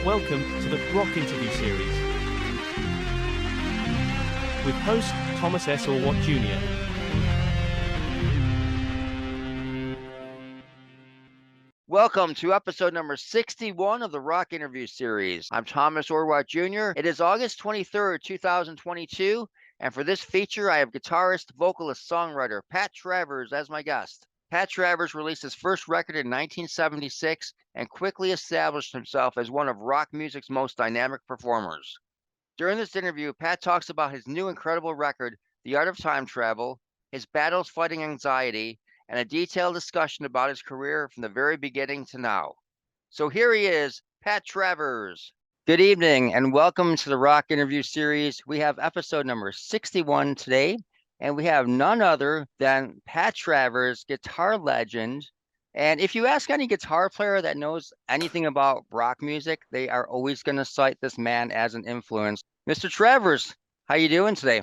Welcome to the Rock Interview series with host Thomas S. Orwatt Jr. Welcome to episode number 61 of the Rock Interview series. I'm Thomas Orwatt Jr. It is August 23rd, 2022, and for this feature, I have guitarist, vocalist, songwriter Pat Travers as my guest. Pat Travers released his first record in 1976 and quickly established himself as one of rock music's most dynamic performers. During this interview, Pat talks about his new incredible record, The Art of Time Travel, his battles fighting anxiety, and a detailed discussion about his career from the very beginning to now. So here he is, Pat Travers. Good evening and welcome to the Rock Interview series. We have episode number 61 today, and we have none other than Pat Travers, guitar legend. And if you ask any guitar player that knows anything about rock music, they are always going to cite this man as an influence. Mr. Travers, how you doing today?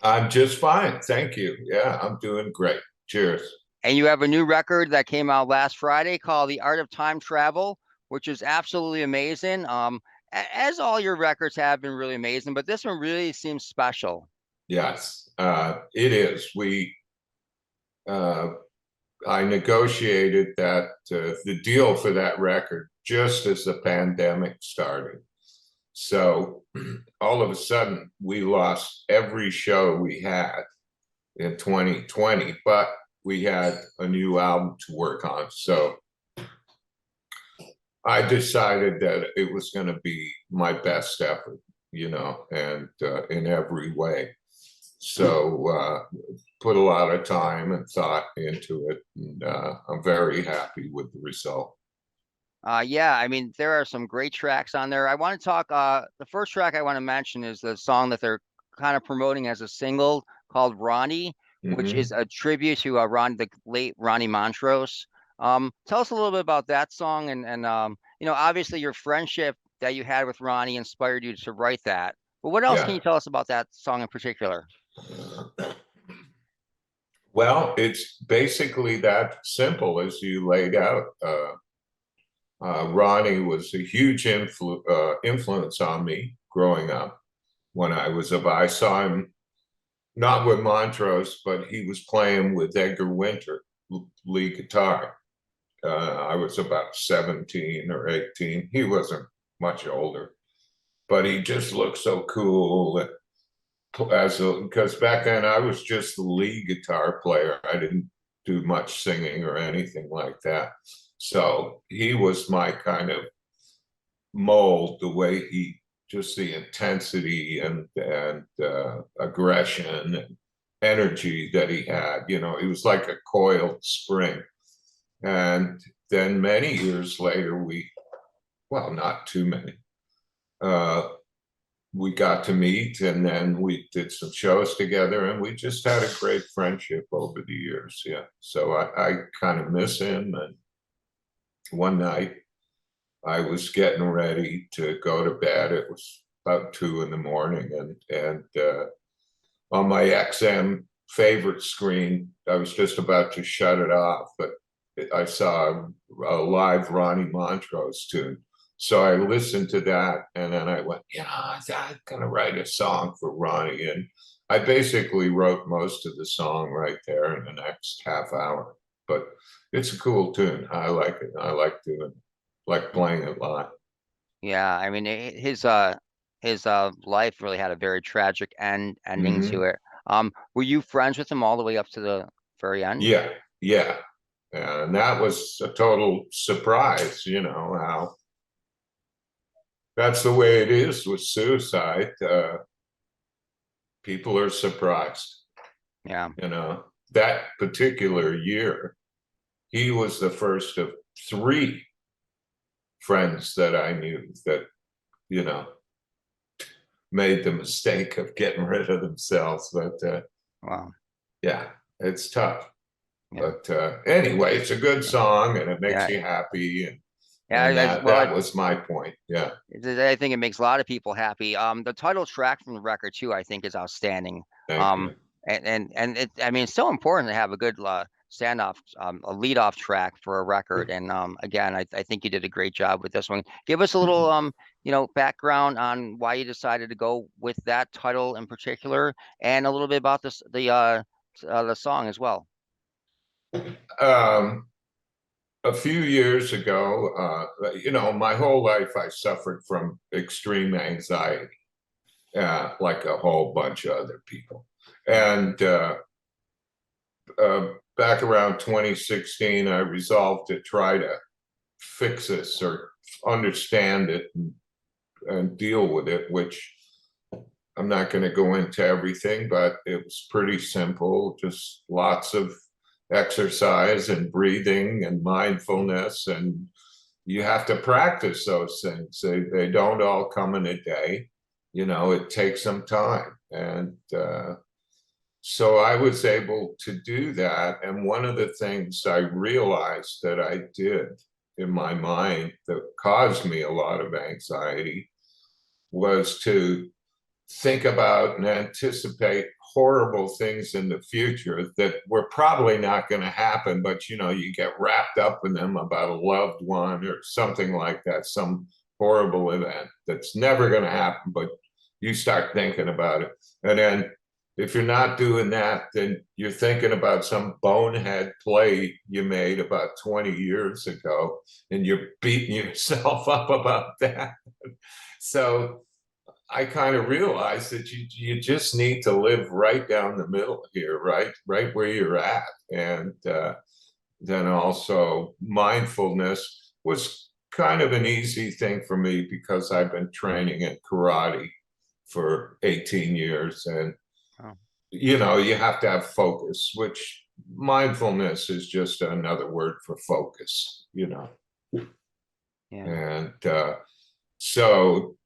I'm just fine, thank you. Yeah, I'm doing great. Cheers. And you have a new record that came out last Friday called The Art of Time Travel, which is absolutely amazing. As all your records have been really amazing, but this one really seems special. Yes, it is. I negotiated that the deal for that record just as the pandemic started. So all of a sudden, we lost every show we had in 2020, but we had a new album to work on. So I decided that it was going to be my best effort, and in every way. So put a lot of time and thought into it, and I'm very happy with the result. Yeah, I mean, there are some great tracks on there. I want to talk, the first track I want to mention is the song that they're kind of promoting as a single called Ronnie, which is a tribute to the late Ronnie Montrose. Tell us a little bit about that song, and obviously your friendship that you had with Ronnie inspired you to write that. But what else can you tell us about that song in particular? Well, it's basically that simple as you laid out. Ronnie was a huge influence on me growing up. When I saw him not with Montrose, but he was playing with Edgar Winter, lead guitar. I was about 17 or 18. He wasn't much older, but he just looked so cool. Because back then I was just the lead guitar player. I didn't do much singing or anything like that. So he was my kind of mold, the way just the intensity and aggression and energy that he had. He was like a coiled spring. And then many years later, not too many, we got to meet, and then we did some shows together, and we just had a great friendship over the years. Yeah. So I kind of miss him. And one night I was getting ready to go to bed. It was about 2 a.m, and on my XM favorite screen, I was just about to shut it off, but I saw a live Ronnie Montrose tune. So I listened to that, and then I went, I'm gonna write a song for Ronnie. And I basically wrote most of the song right there in the next half hour. But it's a cool tune. I like it. I like playing it live. Yeah, I mean, his life really had a very tragic ending to it. Were you friends with him all the way up to the very end? Yeah. And that was a total surprise, how that's the way it is with suicide. People are surprised. Yeah. That particular year, he was the first of 3 friends that I knew that, made the mistake of getting rid of themselves. But wow. Yeah, it's tough. Yeah. But anyway, it's a good song, and it makes you happy. And that was my point. Yeah. I think it makes a lot of people happy. The title track from the record too, I think, is outstanding. Thank you. And it's so important to have a good standoff, a lead-off track for a record. And again, I think you did a great job with this one. Give us a little background on why you decided to go with that title in particular, and a little bit about this the song as well. A few years ago, my whole life I suffered from extreme anxiety, like a whole bunch of other people. And back around 2016, I resolved to try to fix this or understand it and deal with it, which I'm not going to go into everything, but it was pretty simple, just lots of exercise and breathing and mindfulness, and you have to practice those things. They don't all come in a day, it takes some time. And so I was able to do that. And one of the things I realized that I did in my mind that caused me a lot of anxiety was to think about and anticipate horrible things in the future that were probably not going to happen, but you get wrapped up in them about a loved one or something like that, some horrible event that's never going to happen, but you start thinking about it. And then if you're not doing that, then you're thinking about some bonehead play you made about 20 years ago, and you're beating yourself up about that. So I kind of realized that you just need to live right down the middle here, right where you're at. And then also mindfulness was kind of an easy thing for me because I've been training in karate for 18 years. And, you have to have focus, which mindfulness is just another word for focus, Yeah. And so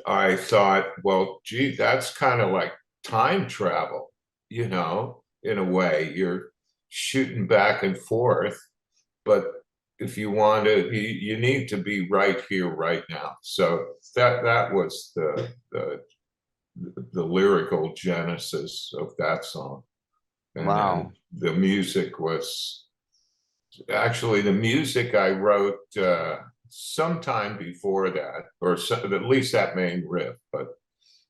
I thought, well, gee, that's kind of like time travel, in a way. You're shooting back and forth, but if you want to, you need to be right here, right now. So that was the lyrical genesis of that song. And wow. The music was actually the music I wrote sometime before that, or at least that main riff, but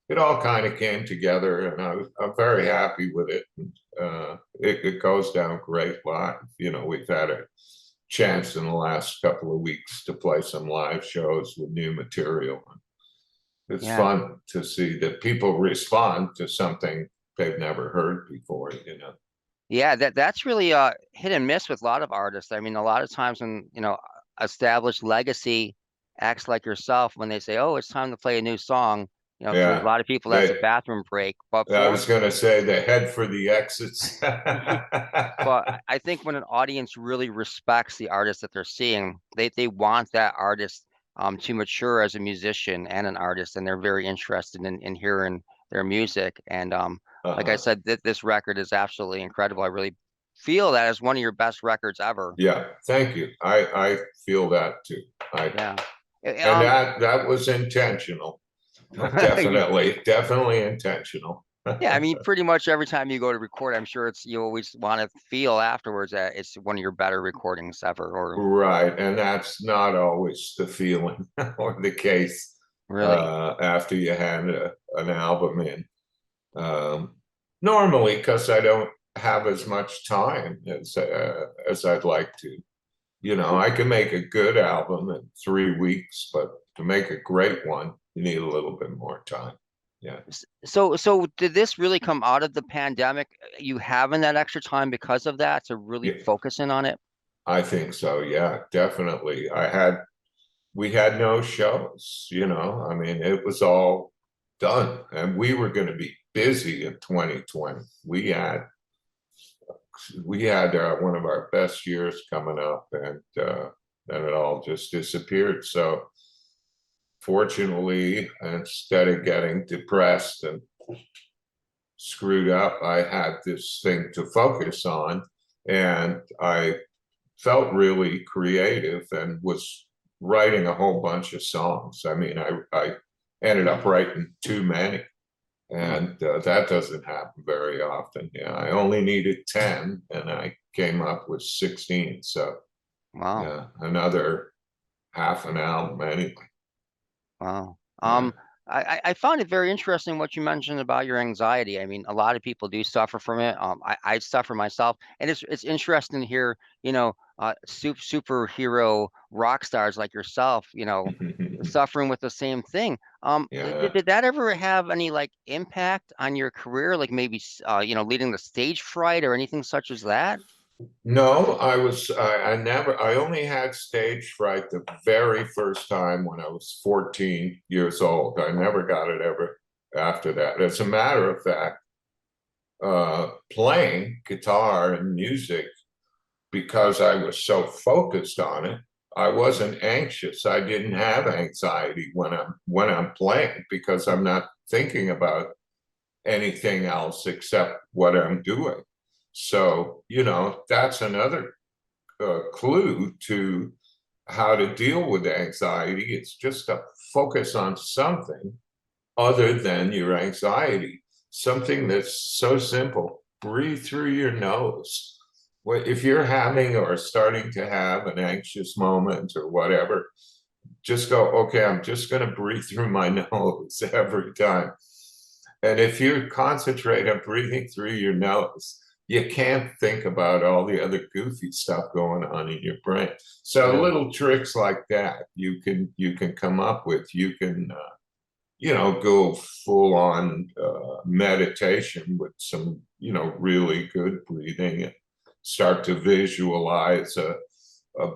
it all kind of came together, and I'm very happy with it. It goes down great live. We've had a chance in the last couple of weeks to play some live shows with new material. It's fun to see that people respond to something they've never heard before, Yeah, that's really hit and miss with a lot of artists. I mean, a lot of times when, established legacy acts like yourself, when they say, oh, it's time to play a new song, for a lot of people that's a bathroom break. But I was going to say they head for the exits. But I think when an audience really respects the artist that they're seeing, they want that artist to mature as a musician and an artist, and they're very interested in hearing their music. And like I said, this record is absolutely incredible. I really feel that as one of your best records ever. Yeah, thank you. I feel that too. And that was intentional. Definitely intentional. Yeah, I mean, pretty much every time you go to record, I'm sure you always want to feel afterwards that it's one of your better recordings ever. Right, and that's not always the feeling or the case. Really, after you hand an album in, normally, because I don't have as much time as I'd like to. I can make a good album in 3 weeks, but to make a great one, you need a little bit more time. Yeah. So did this really come out of the pandemic? You having that extra time because of that to really focus in on it? I think so. Yeah, definitely. We had no shows, I mean, it was all done, and we were going to be busy in 2020. We had one of our best years coming up, and then it all just disappeared. So fortunately, instead of getting depressed and screwed up, I had this thing to focus on, and I felt really creative and was writing a whole bunch of songs. I mean, I ended up writing too many, and that doesn't happen very often. Yeah, I only needed 10, and I came up with 16. So Wow. yeah, another half an album anyway. Wow. Yeah. I found it very interesting what you mentioned about your anxiety. I mean, a lot of people do suffer from it. I suffer myself, and it's interesting to hear, superhero rock stars like yourself, suffering with the same thing. Yeah. Did that ever have any like impact on your career, like maybe leading the stage fright or anything such as that? No, I only had stage fright the very first time when I was 14 years old. I never got it ever after that. As a matter of fact, playing guitar and music, because I was so focused on it, I wasn't anxious. I didn't have anxiety when I'm playing, because I'm not thinking about anything else except what I'm doing. So, that's another clue to how to deal with anxiety. It's just to focus on something other than your anxiety, something that's so simple. Breathe through your nose. If you're having or starting to have an anxious moment or whatever, just go, okay, I'm just going to breathe through my nose every time. And if you concentrate on breathing through your nose, you can't think about all the other goofy stuff going on in your brain. So Yeah. little tricks like that you can come up with. You can go full on meditation with some really good breathing, and start to visualize a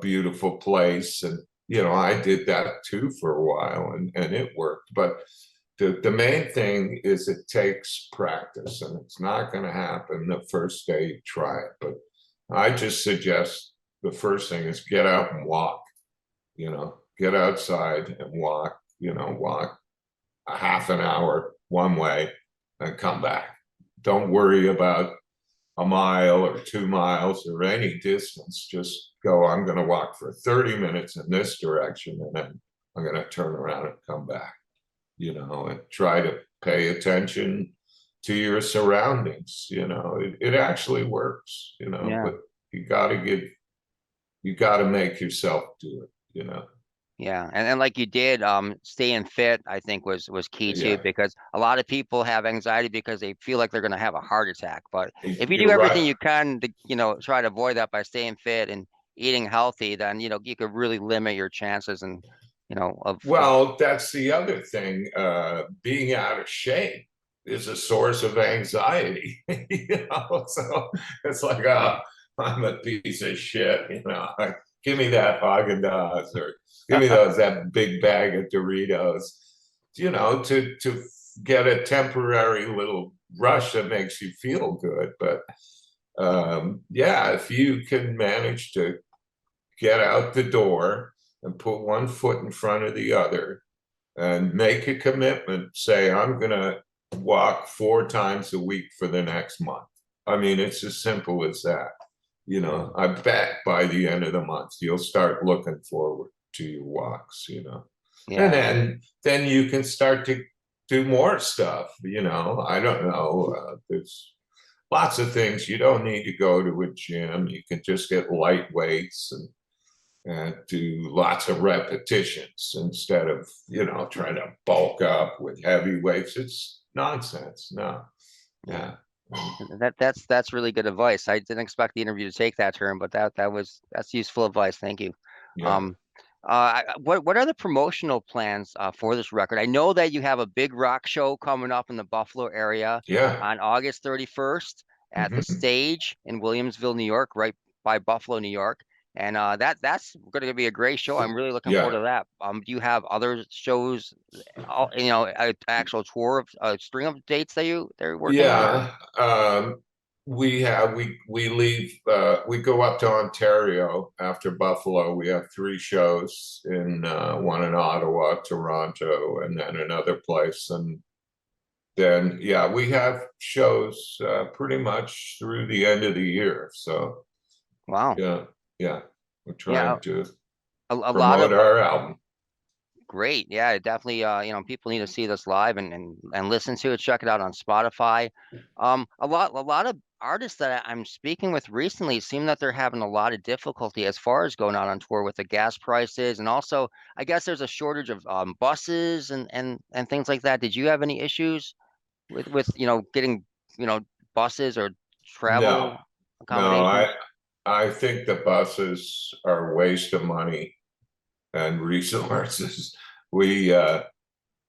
beautiful place. And I did that too for a while, and it worked. But the main thing is it takes practice, and it's not going to happen the first day you try it. But I just suggest the first thing is get out and walk, get outside and walk, walk a half an hour one way and come back. Don't worry about a mile or 2 miles or any distance. Just go, I'm going to walk for 30 minutes in this direction, and then I'm going to turn around and come back. And try to pay attention to your surroundings. It actually works, Yeah. but you got to make yourself do it. Yeah, and like you did, staying fit, I think was key too, Yeah, because a lot of people have anxiety because they feel like they're going to have a heart attack. But if you do you're everything right. you can to, try to avoid that by staying fit and eating healthy, then you could really limit your chances and of Well, that's the other thing. Being out of shape is a source of anxiety. So it's like, oh, I'm a piece of shit. Give me that Haagen-Dazs, or give me that big bag of Doritos. To get a temporary little rush that makes you feel good. But yeah, if you can manage to get out the door and put one foot in front of the other and make a commitment, say, I'm going to walk 4 times a week for the next month. I mean, it's as simple as that. I bet by the end of the month, you'll start looking forward to your walks, yeah. and then you can start to do more stuff. I don't know. There's lots of things. You don't need to go to a gym. You can just get light weights and do lots of repetitions instead of trying to bulk up with heavy weights. It's nonsense. No. Yeah. That's really good advice. I didn't expect the interview to take that turn, but that's useful advice. Thank you. Yeah. What are the promotional plans for this record? I know that you have a big rock show coming up in the Buffalo area Yeah. on August 31st at the Stage in Williamsville, New York, right by Buffalo, New York. And that's going to be a great show. I'm really looking forward Yeah. to that. Do you have other shows, an actual tour of a string of dates they're working on? Or? Yeah. We leave, we go up to Ontario after Buffalo. We have 3 shows one in Ottawa, Toronto, and then another place. And then, yeah, we have shows pretty much through the end of the year. So Wow. yeah, we're Yeah, trying to a lot promote of our album. Great. Yeah, definitely. People need to see this live and listen to it. Check it out on Spotify. A lot of artists that I'm speaking with recently seem that they're having a lot of difficulty as far as going out on tour with the gas prices, and also I guess there's a shortage of buses and things like that. Did you have any issues with getting buses or No, travel no, accommodations? I think the buses are a waste of money and resources. We yeah,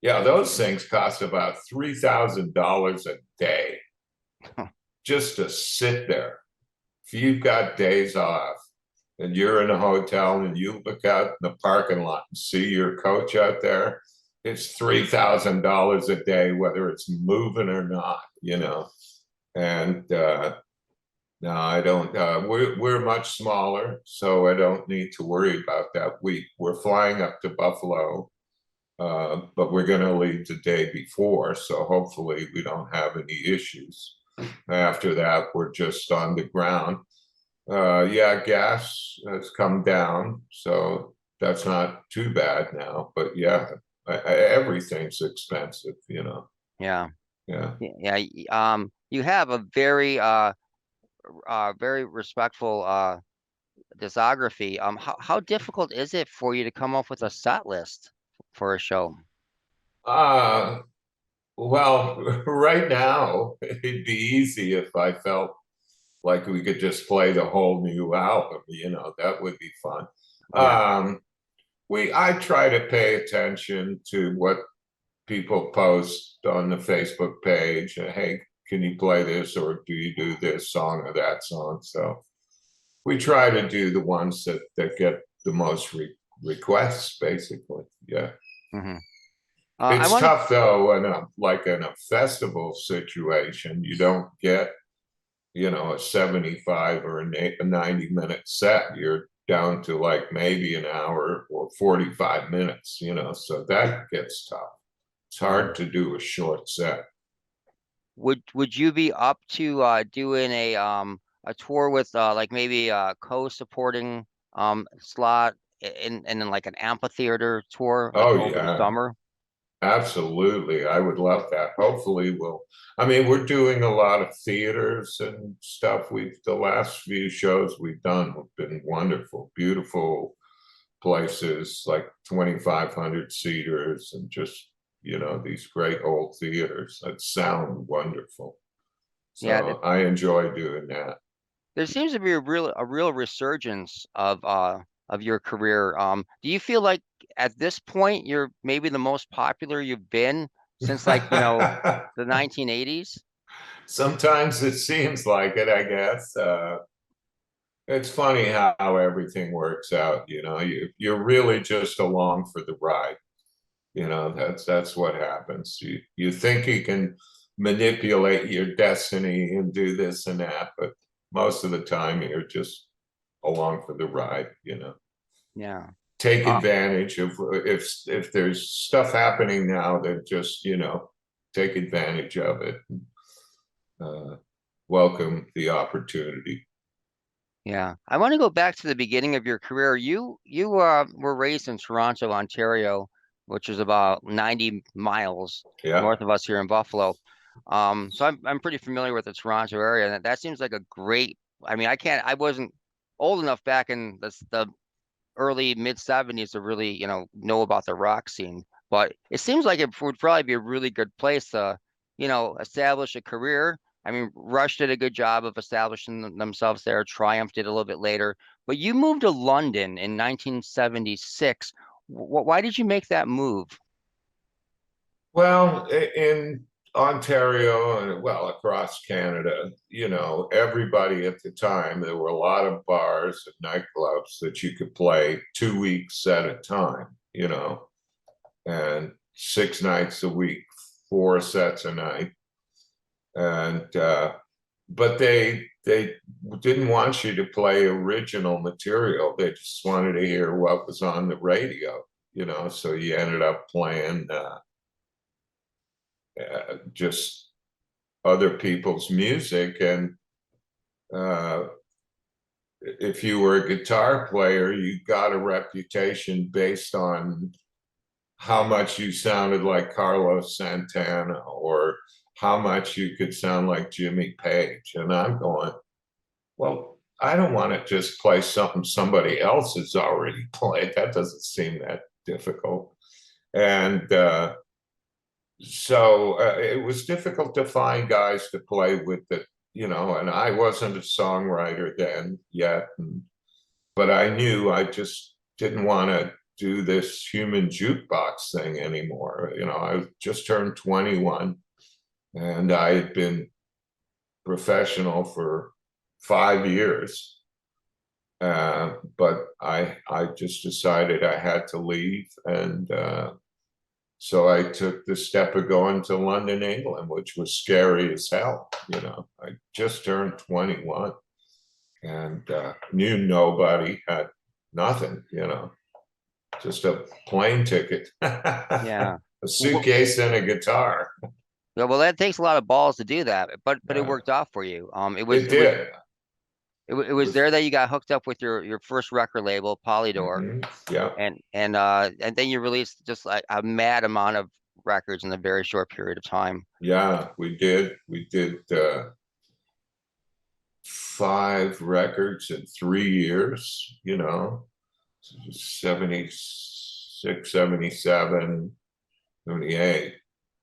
those things cost about $3,000 a day just to sit there. If you've got days off and you're in a hotel and you look out in the parking lot and see your coach out there, it's $3,000 a day, whether it's moving or not, And no, I don't. We're much smaller, so I don't need to worry about that. We're flying up to Buffalo, but we're going to leave the day before, so hopefully we don't have any issues. After that, we're just on the ground. Yeah, gas has come down, so that's not too bad now. But yeah, everything's expensive. Yeah. Yeah. Yeah. You have a very respectful discography. How difficult is it for you to come up with a set list for a show? Uh, well, right now it'd be easy if I felt like we could just play the whole new album, that would be fun. Yeah. I try to pay attention to what people post on the Facebook page. Hey, can you play this, or do you do this song or that song? So we try to do the ones that get the most requests, basically. Yeah. Hmm. I It's want to. tough though, in a festival situation, you don't get, a 75 or a 90-minute set. You're down to like maybe an hour or 45 minutes, so that gets tough. It's hard to do a short set. Would you be up to doing a tour with like maybe a co-supporting slot and then like an amphitheater tour like Oh over the yeah, summer? absolutely. I would love that. Hopefully we're doing a lot of theaters and stuff. The last few shows we've done have been wonderful, beautiful places, like 2,500 seaters, and just, these great old theaters that sound wonderful. Yeah, So I enjoy doing that. there seems to be a real resurgence of your career. Do you feel like at this point you're maybe the most popular you've been since like, the 1980s? Sometimes it seems like it, I guess. It's funny how everything works out. You're really just along for the ride. That's what happens. You think you can manipulate your destiny and do this and that, but most of the time you're just along for the ride. Yeah. Take Uh, advantage of if there's stuff happening now, that just, take advantage of it. Welcome the opportunity. yeah. I want to go back to the beginning of your career. You were raised in Toronto, Ontario, which is about 90 miles Yeah. north of us here in Buffalo. So I'm pretty familiar with the Toronto area, and that seems like a great. I mean, I wasn't old enough back in the early mid 70s to really, know about the rock scene. But it seems like it would probably be a really good place to, establish a career. I mean, Rush did a good job of establishing themselves there. Triumph did a little bit later. But you moved to London in 1976. Why did you make that move? Well, in Ontario and well, across Canada, everybody at the time, there were a lot of bars and nightclubs that you could play 2 weeks at a time, and 6 nights a week, 4 sets a night. And but they didn't want you to play original material. They just wanted to hear what was on the radio, so you ended up playing just other people's music. And if you were a guitar player, you got a reputation based on how much you sounded like Carlos Santana or how much you could sound like Jimmy Page. And I'm going, well, I don't want to just play something somebody else has already played. That doesn't seem that difficult. And so it was difficult to find guys to play with it, you know, and I wasn't a songwriter then yet. But I knew I just didn't want to do this human jukebox thing anymore. You know, I just turned 21 and I had been professional for 5 years. But I just decided I had to leave. And so I took the step of going to London, England, which was scary as hell. You know, I just turned 21 and knew nobody, had nothing, you know, just a plane ticket. Yeah. A suitcase and a guitar. Yeah, well, that takes a lot of balls to do that, but Yeah. it worked out for you. It did. It was there that you got hooked up with your first record label, Polydor, Yeah. and then you released just like a mad amount of records in a very short period of time. Yeah, we did. We did 5 records in 3 years, you know, 76, 77, 78,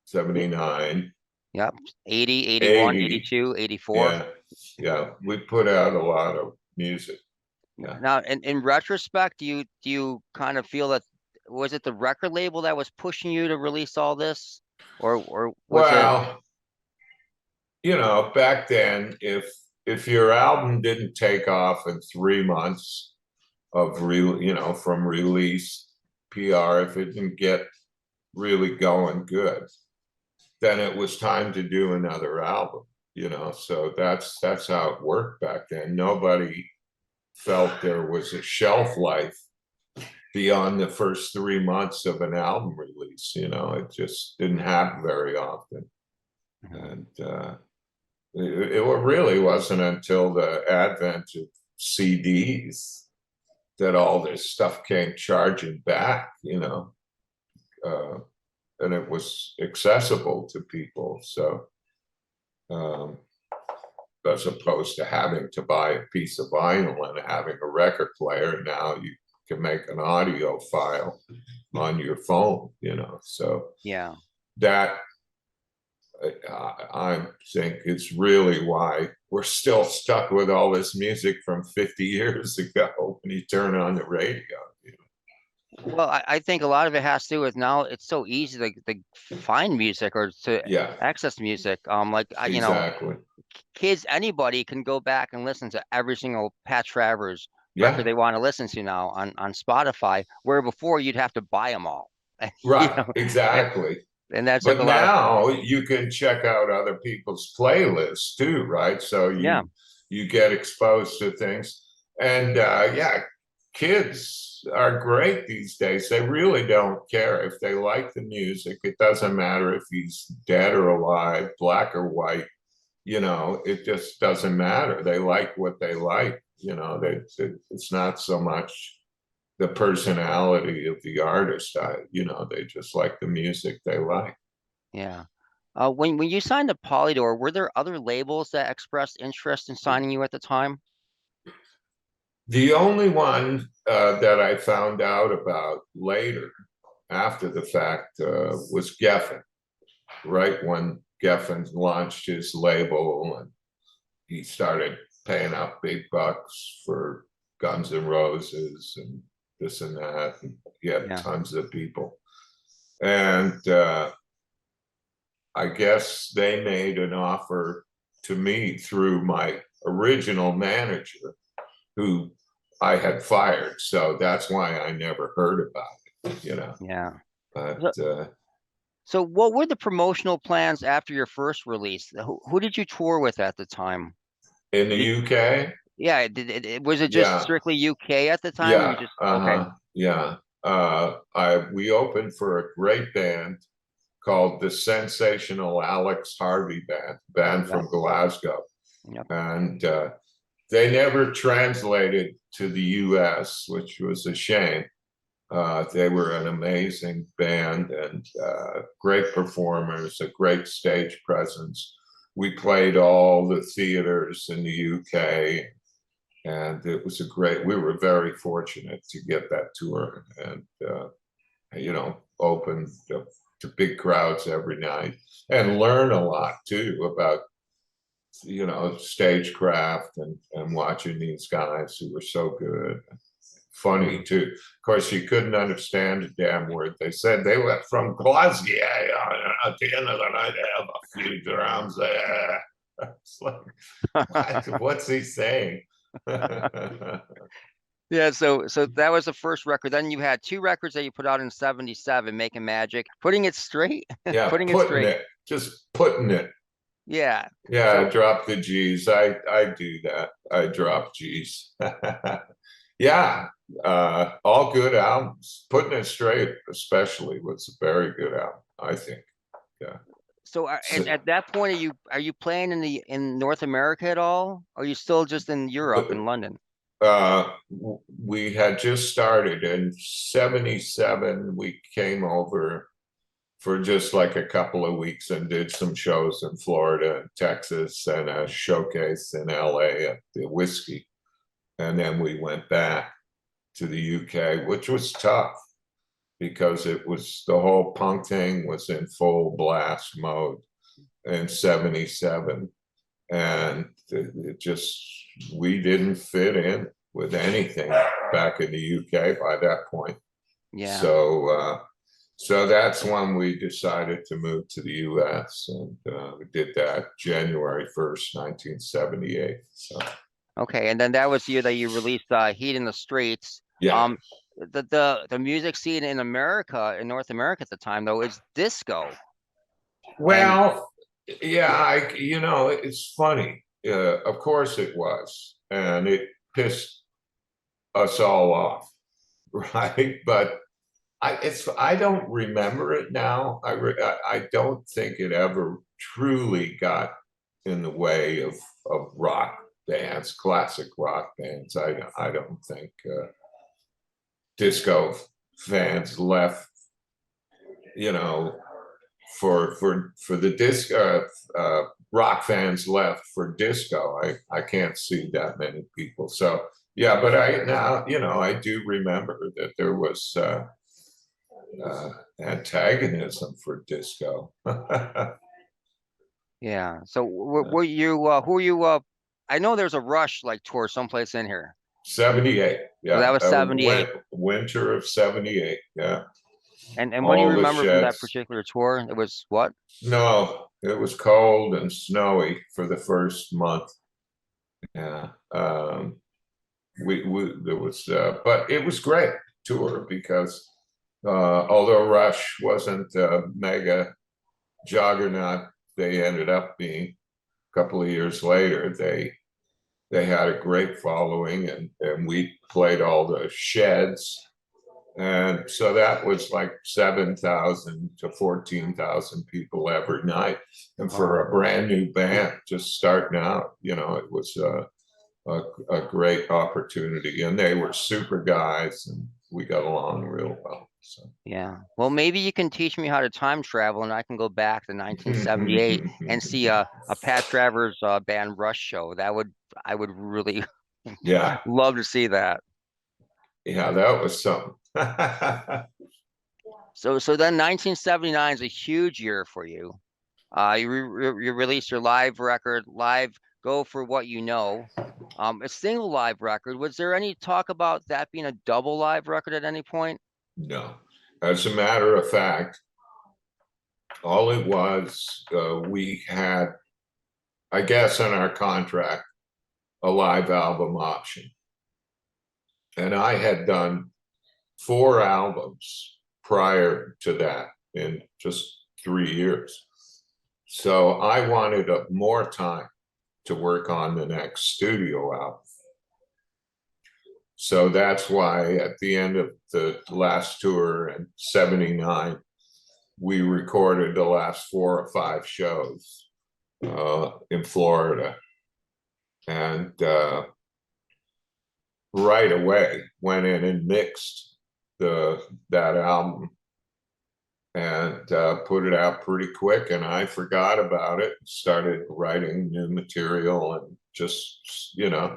79. Yep. 80, 81, 80. 82, 84. Yeah, yeah. We put out a lot of music. Yeah. Now, in retrospect, do you kind of feel that, was it the record label that was pushing you to release all this, or was Well, you know, back then, if your album didn't take off in 3 months of from release, PR, if it didn't get really going good, then it was time to do another album, you know. So that's how it worked back then. Nobody felt there was a shelf life beyond the first 3 months of an album release, you know. It just didn't happen very often. And it really wasn't until the advent of CDs that all this stuff came charging back, you know, and it was accessible to people. So as opposed to having to buy a piece of vinyl and having a record player, now you can make an audio file on your phone, you know. So yeah. That I think is really why we're still stuck with all this music from 50 years ago when you turn on the radio. You know? Well, I think a lot of it has to do with now it's so easy to find music or to access music. You know, kids, anybody can go back and listen to every single Pat Travers record they want to listen to now on Spotify, where before you'd have to buy them all. Right, you know? exactly. And that's but like now you can check out other people's playlists too, right? So you get exposed to things. And kids are great these days. They really don't care if they like the music. It doesn't matter if he's dead or alive, black or white, you know, it just doesn't matter. They like what they like, you know. It's not so much the personality of the artist. You know, they just like the music they like. Yeah. When you signed to Polydor, were there other labels that expressed interest in signing you at the time? The only one that I found out about later, after the fact, was Geffen. Right when Geffen launched his label and he started paying out big bucks for Guns N' Roses and this and that, and he had tons of people. And I guess they made an offer to me through my original manager, who I had fired. So that's why I never heard about it, you know. Yeah. But so what were the promotional plans after your first release? Who did you tour with at the time? In the UK? Yeah, was it just strictly UK at the time? Yeah, or you just, okay. Yeah. We opened for a great band called the Sensational Alex Harvey Band from Glasgow. Yep. And they never translated to the US, which was a shame. They were an amazing band and great performers, a great stage presence. We played all the theaters in the UK, and it was we were very fortunate to get that tour and, open to big crowds every night and learn a lot too about, stagecraft and watching these guys who were so good. Funny too. Of course, you couldn't understand a damn word they said. They were from Glasgow. At the end of the night, they have a few drums there. It's like, what's he saying? Yeah, so that was the first record. Then you had 2 records that you put out in '77, Making Magic, Putting It Straight. Yeah, Putting It putting Straight. it, just putting it. Yeah. Yeah, So- I drop the G's. I do that. I drop G's. Yeah, all good albums. Putting It Straight, especially, was a very good album, I think. Yeah. So at that point, are you playing in North America at all? Or are you still just in Europe, in London? We had just started in '77. We came over for just like a couple of weeks and did some shows in Florida and Texas and a showcase in LA at the Whiskey. And then we went back to the UK, which was tough because the whole punk thing was in full blast mode in '77. And we didn't fit in with anything back in the UK by that point. Yeah. So that's when we decided to move to the US, and we did that January 1st, 1978. So Okay, and then that was the year that you released Heat in the Streets. yeah. The music scene in America, in North America at the time, though, is disco. Well, yeah, it's funny. Of course it was, and it pissed us all off, right? But I don't remember it now. I don't think it ever truly got in the way of rock bands, classic rock bands. I don't think disco fans left, for the disco, rock fans left for disco. I can't see that many people. So yeah, but I do remember that there was antagonism for disco. Yeah. So were you who were you I know there's a Rush tour someplace in here. '78. Yeah. So that was '78. Winter of '78. Yeah. And what do you All the remember from that Sheds. particular tour? It was what? No, it was cold and snowy for the first month. Yeah. There was but it was great tour because although Rush wasn't a mega juggernaut they ended up being a couple of years later, they had a great following, and we played all the Sheds, and so that was like 7,000 to 14,000 people every night, and for a brand new band just starting out, it was a great opportunity, and they were super guys, and we got along real well. So Yeah. Well, maybe you can teach me how to time travel, and I can go back to 1978 and see a Pat Travers Band Rush show. I would really yeah, love to see that. yeah, that was something. So then 1979 is a huge year for you. You released your live record, Live Go For What You Know. A single live record. Was there any talk about that being a double live record at any point? No, as a matter of fact, all it was, we had, I guess, in our contract, a live album option. And I had done 4 albums prior to that in just 3 years. So I wanted more time to work on the next studio album. So that's why at the end of the last tour in '79, we recorded the last 4 or 5 shows in Florida. And right away went in and mixed that album and put it out pretty quick, and I forgot about it, started writing new material and just, you know,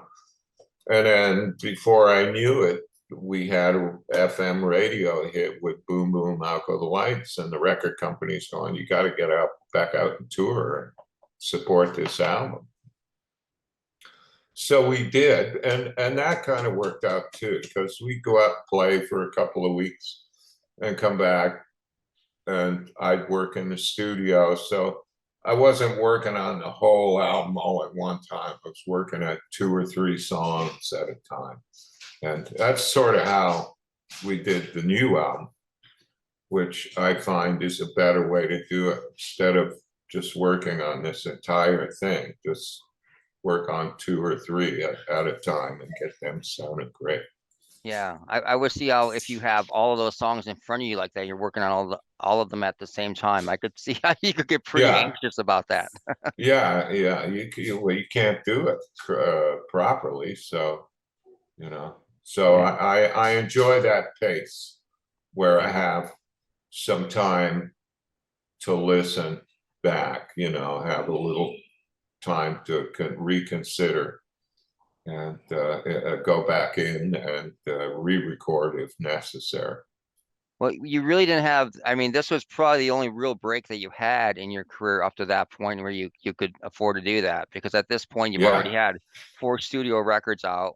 and then before I knew it, we had a FM radio hit with Boom Boom Out Go the Lights, and the record company's going, you got to get out back out and tour and support this album. So we did, and that kind of worked out too, because we go out and play for a couple of weeks and come back, and I'd work in the studio. So I wasn't working on the whole album all at one time. I was working at 2 or 3 songs at a time. And that's sort of how we did the new album, which I find is a better way to do it. Instead of just working on this entire thing, just work on 2 or 3 at a time and get them sounding great. Yeah, I would see how if you have all of those songs in front of you like that, you're working on all of them at the same time. I could see how you could get pretty anxious about that. Yeah, you can't do it properly. So, you know, so I enjoy that pace where I have some time to listen back, you know, have a little time to reconsider and go back in and re-record if necessary. Well, you really didn't have, I mean, this was probably the only real break that you had in your career up to that point where you could afford to do that, because at this point you've already had 4 studio records out.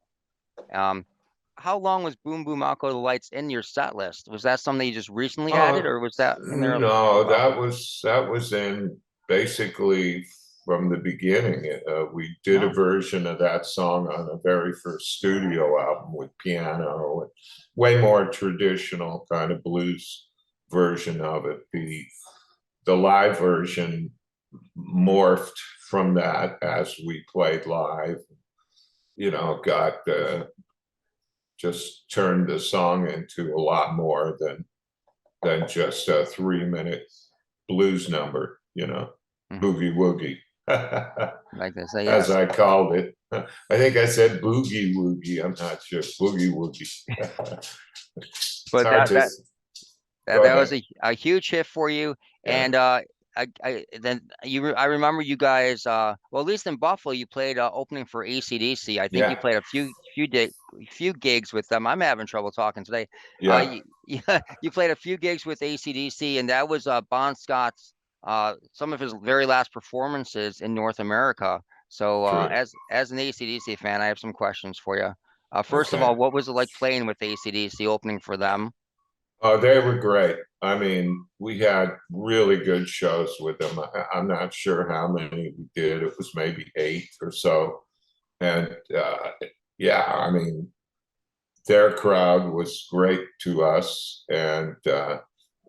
How long was Boom Boom Out Go the Lights in your set list? Was that something you just recently added, or was that in there? No, that was in basically from the beginning. We did a version of that song on the very first studio album with piano, and way more traditional kind of blues version of it. The live version morphed from that as we played live, you know, got just turned the song into a lot more than just a 3-minute blues number, you know, boogie woogie. Like they say, as I called it. I think I said boogie woogie. I'm not sure. Boogie woogie. But that was a huge hit for you. And I remember you guys, well, at least in Buffalo, you played opening for AC/DC. I think you played a few gigs with them. I'm having trouble talking today. You played a few gigs with AC/DC, and that was Bon Scott's some of his very last performances in North America. So as an AC/DC fan, I have some questions for you. First of all, what was it like playing with AC/DC, opening for them? Oh, they were great. I mean, we had really good shows with them. I'm not sure how many we did. It was maybe 8 or so. And I mean, their crowd was great to us. And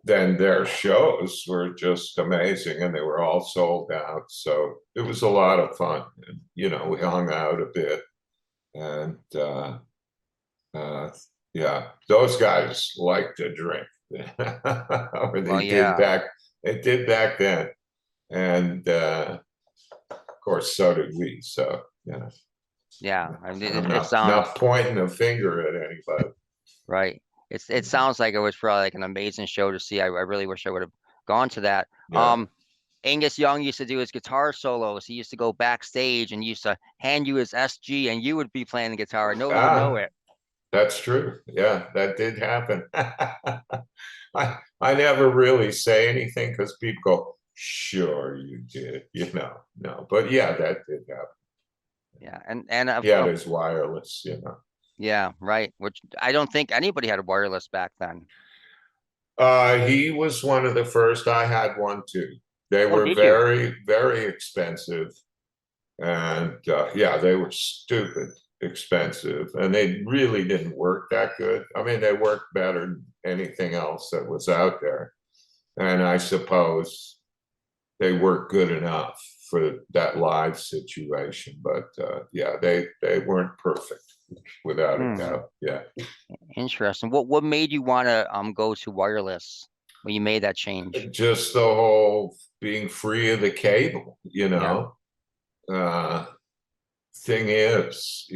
then their shows were just amazing, and they were all sold out. So it was a lot of fun. And, you know, we hung out a bit. And those guys like to drink. Or they did back then. And of course, so did we. So, you know. Yeah, I mean, it sounds not pointing a finger at anybody. Right. It sounds like it was probably like an amazing show to see. I really wish I would have gone to that. Yeah. Angus Young used to do his guitar solos. He used to go backstage and used to hand you his SG, and you would be playing the guitar. Nobody would know it. That's true. Yeah, that did happen. I never really say anything because people go, "Sure, you did," you know. No, but yeah, that did happen. Yeah, and there's wireless, you know. Yeah, right. Which I don't think anybody had a wireless back then. He was one of the first. I had one too. They were very, very expensive, and they were stupid expensive, and they really didn't work that good. I mean, they worked better than anything else that was out there, and I suppose they worked good enough for that live situation. But they weren't perfect, without a doubt. Yeah. Interesting. What made you want to go to wireless when you made that change? Just the whole being free of the cable, you know. Thing is,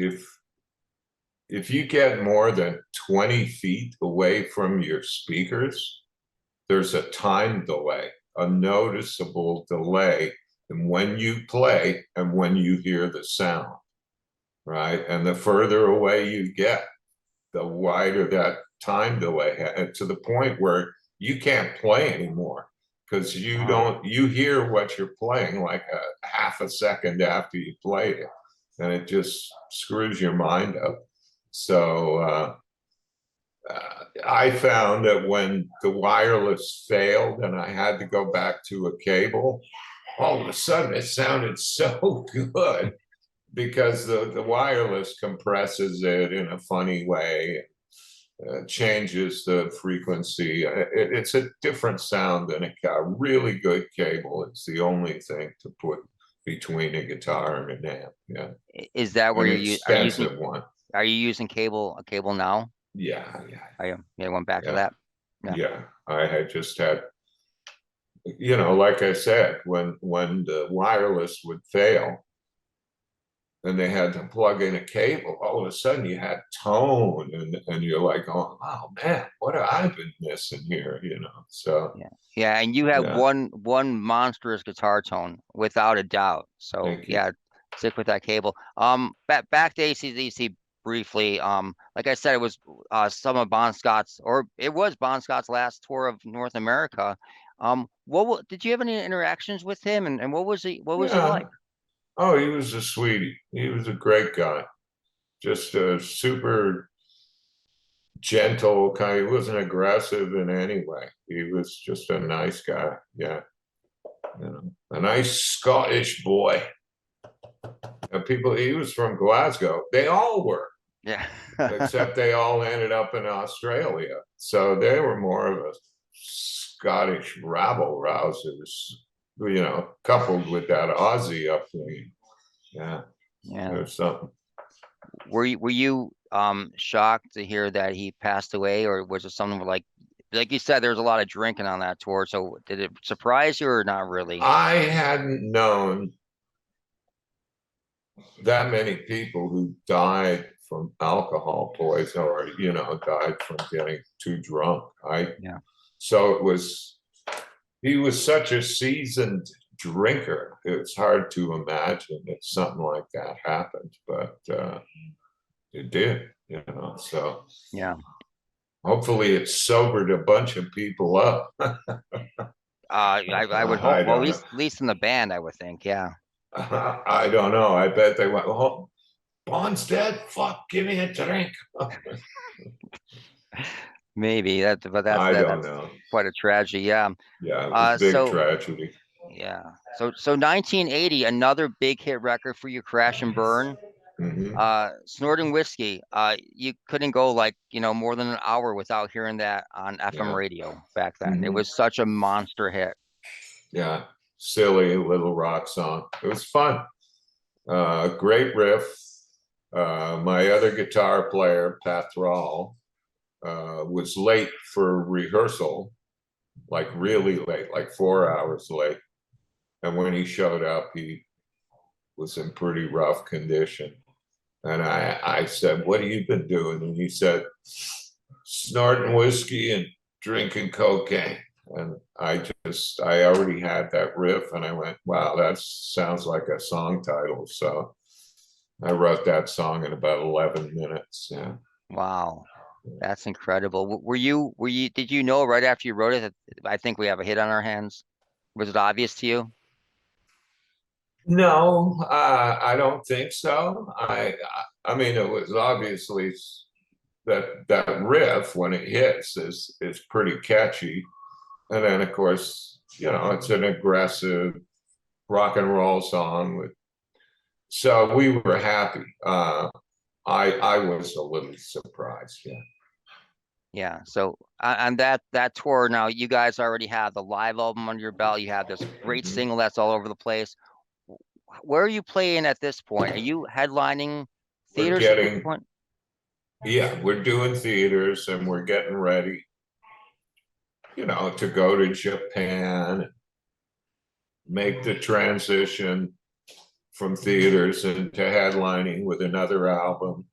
if you get more than 20 feet away from your speakers, there's a time delay, a noticeable delay in when you play and when you hear the sound, right? And the further away you get, the wider that time delay, and to the point where you can't play anymore because you hear what you're playing like a half a second after you played it, and it just screws your mind up. So I found that when the wireless failed and I had to go back to a cable, all of a sudden it sounded so good because the wireless compresses it in a funny way, changes the frequency. It's a different sound than a really good cable. It's the only thing to put between a guitar and an amp. Yeah. Is that where An expensive one. Are you using a cable now? Yeah. I went back to that. Yeah. I had just had, like I said, when the wireless would fail and they had to plug in a cable, all of a sudden you had tone and you're like, oh man, what have I been missing here? So yeah, and you have one monstrous guitar tone without a doubt. So yeah, stick with that cable. Back to AC/DC briefly. Like I said, it was some of Bon Scott's, or it was Bon Scott's last tour of North America. Did you have any interactions with him, and what was he like? Oh, he was a sweetie. He was a great guy. Just a super gentle kind. He wasn't aggressive in any way. He was just a nice guy. Yeah. A nice Scottish boy. He was from Glasgow. They all were. Yeah. Except they all ended up in Australia. So they were more of a Scottish rabble rousers, coupled with that Aussie upbringing. Yeah. There's something. Were you shocked to hear that he passed away, or was it something like you said, there's a lot of drinking on that tour? So did it surprise you or not really? I hadn't known that many people who died from alcohol poisoning or died from getting too drunk. So he was such a seasoned drinker. It's hard to imagine that something like that happened, but it did, so yeah, hopefully it sobered a bunch of people up. I would hope. Well, at least in the band, I would think. Yeah. I don't know. I bet they went, oh, Bond's dead. Fuck, give me a drink. Maybe that's know. Quite a tragedy. Yeah. Yeah, it was a big tragedy. Yeah. So 1980, another big hit record for you, Crash and Burn. Snorting Whiskey. You couldn't go more than an hour without hearing that on FM radio back then. It was such a monster hit. Yeah. Silly little rock song. It was fun. Great riff. My other guitar player, Pat Travers, was late for rehearsal, like really late, like 4 hours late. And when he showed up, he was in pretty rough condition. And I said, what have you been doing? And he said, snorting whiskey and drinking cocaine. And I already had that riff and I went, wow, that sounds like a song title. So I wrote that song in about 11 minutes. Yeah. Wow. That's incredible. Did you know right after you wrote it that I think we have a hit on our hands? Was it obvious to you? No, I don't think so. I mean, it was obviously that riff when it hits is pretty catchy. And then, of course, it's an aggressive rock and roll song. So we were happy. I was a little surprised. Yeah. Yeah. So on that tour, now you guys already have the live album under your belt. You have this great single that's all over the place. Where are you playing at this point? Are you headlining theaters at this point? Yeah, we're doing theaters and we're getting ready. To go to Japan, make the transition from theaters into headlining with another album.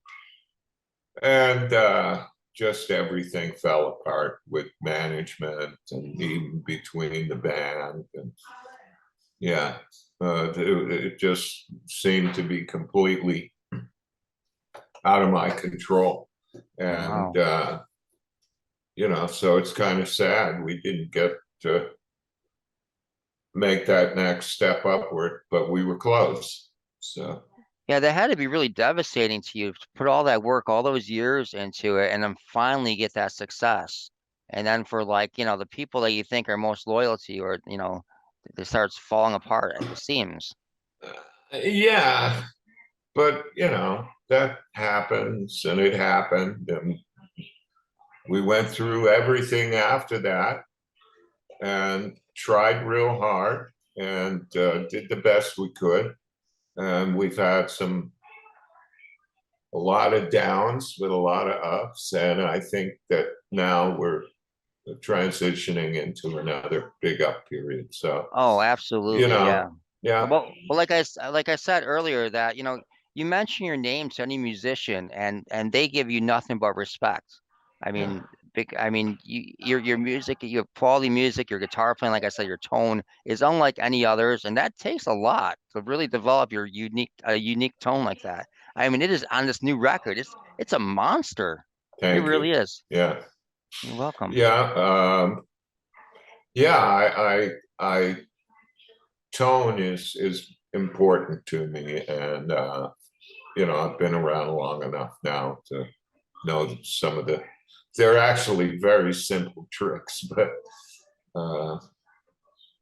And just everything fell apart with management and even between the band. And yeah, it just seemed to be completely out of my control. And, Wow. you know, so it's kind of sad we didn't get to make that next step upward, but we were close. So, Yeah, that had to be really devastating to you to put all that work, all those years into it, and then finally get that success. And then for like, the people that you think are most loyal to you, or, it starts falling apart at the seams. yeah, but, you know, that happens and it happened. And we went through everything after that and tried real hard and did the best we could. And we've had a lot of downs with a lot of ups. And I think that now we're transitioning into another big up period. So, Oh, you absolutely. Yeah. know, yeah, Well, like I said earlier, that you mention your name to any musician, and they give you nothing but respect. I yeah, mean, your music, you have quality music, your guitar playing, like I said, your tone is unlike any others, and that takes a lot to really develop your unique tone like that. I mean, it is on this new record. It's a monster. It thank you. really is. Yeah, You're welcome. yeah, yeah. I tone is important to me, and you know, I've been around long enough now to know that some of the they're actually very simple tricks, but uh, Well,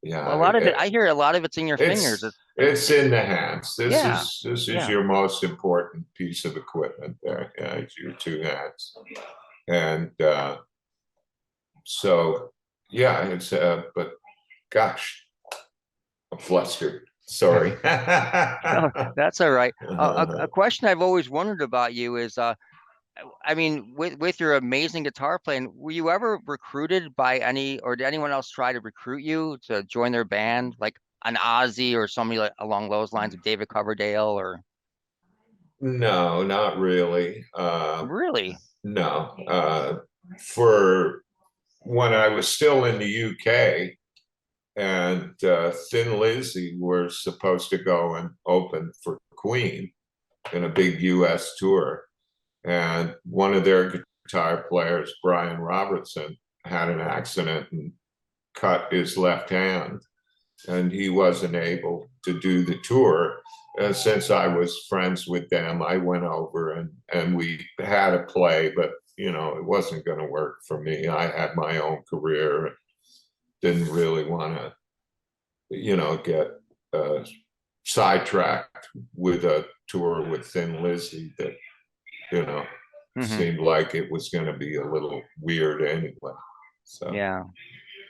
a yeah, lot of it, I hear a lot of it's in your fingers. it's in the hands. Yeah, This is yeah. your most important piece of equipment there. Yeah, it's your two hands, and so yeah, it's but gosh, I'm flustered. Sorry. No, that's all right. A question I've always wondered about you is, I mean, with your amazing guitar playing, were you ever recruited by any, or did anyone else try to recruit you to join their band, like an Ozzy or somebody like along those lines of David Coverdale, or No, not really. really? No. For when I was still in the UK and Thin Lizzy were supposed to go and open for Queen in a big US tour. And one of their guitar players, Brian Robertson, had an accident and cut his left hand. And he wasn't able to do the tour. Since I was friends with them, I went over and we had a play, but you know, it wasn't going to work for me. I had my own career, didn't really want to, you know, get sidetracked with a tour with Thin Lizzy that, you know, Hmm. seemed like it was going to be a little weird anyway. So. Yeah.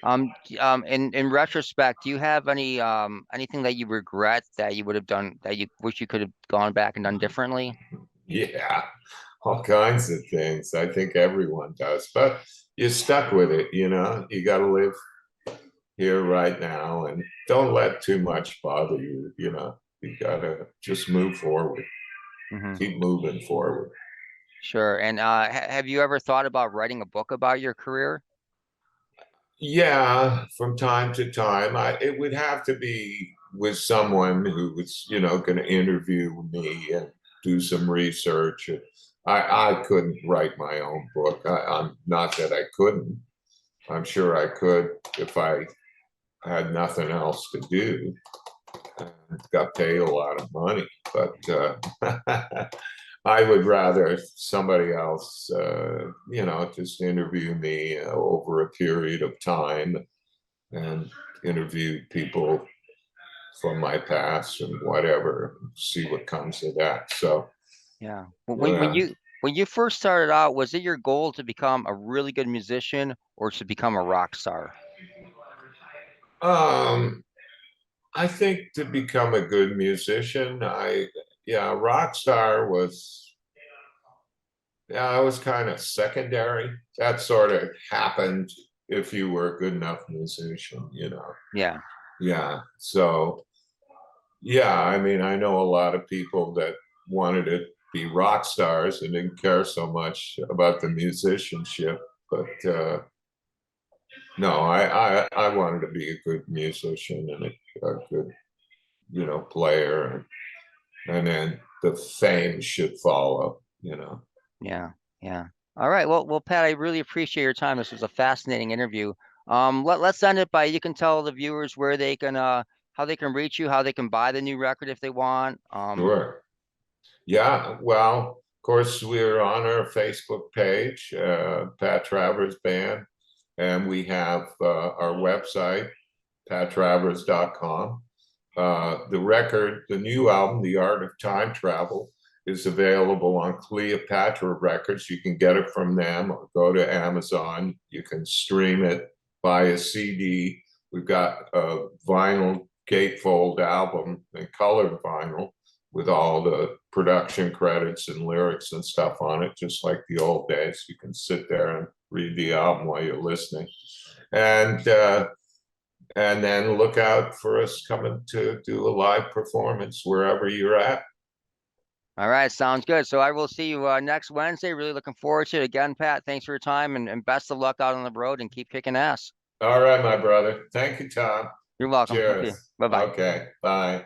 In retrospect, do you have anything that you regret that you would have done, that you wish you could have gone back and done differently? Yeah, all kinds of things. I think everyone does, but you're stuck with it, you know. You got to live here right now and don't let too much bother you, you know. You got to just move forward, Hmm. keep moving forward. Sure. And have you ever thought about writing a book about your career? Yeah, from time to time, it would have to be with someone who was, you know, going to interview me and do some research. I couldn't write my own book. I'm not that I couldn't. I'm sure I could if I had nothing else to do. Got paid a lot of money, but I would rather somebody else, you know, just interview me over a period of time and interview people from my past and whatever, see what comes of that. So, Yeah. yeah. When you first started out, was it your goal to become a really good musician or to become a rock star? Um, I think to become a good musician, yeah, rock star was, yeah, I was kind of secondary. That sort of happened if you were a good enough musician, you know. Yeah. Yeah. So, yeah, I mean, I know a lot of people that wanted to be rock stars and didn't care so much about the musicianship. But no, I wanted to be a good musician and a good, you know, player, and then the fame should follow, you know. Yeah, yeah. All right. Well, Pat, I really appreciate your time. This was a fascinating interview. Let's end it by, you can tell the viewers where they can how they can reach you, how they can buy the new record if they want. Sure. Yeah, well, of course, we're on our Facebook page, Pat Travers Band, and we have our website, pattravers.com. The record, the new album, The Art of Time Travel, is available on Cleopatra Records. You can get it from them or go to Amazon. You can stream it, buy a CD. We've got a vinyl gatefold album and colored vinyl with all the production credits and lyrics and stuff on it, just like the old days. You can sit there and read the album while you're listening. And then look out for us coming to do a live performance wherever you're at. All right, sounds good. So I will see you next Wednesday. Really looking forward to it. Again, Pat, thanks for your time, and best of luck out on the road, and keep kicking ass. All right, my brother. Thank you, Tom. You're welcome. Cheers. Bye-bye. Okay, bye.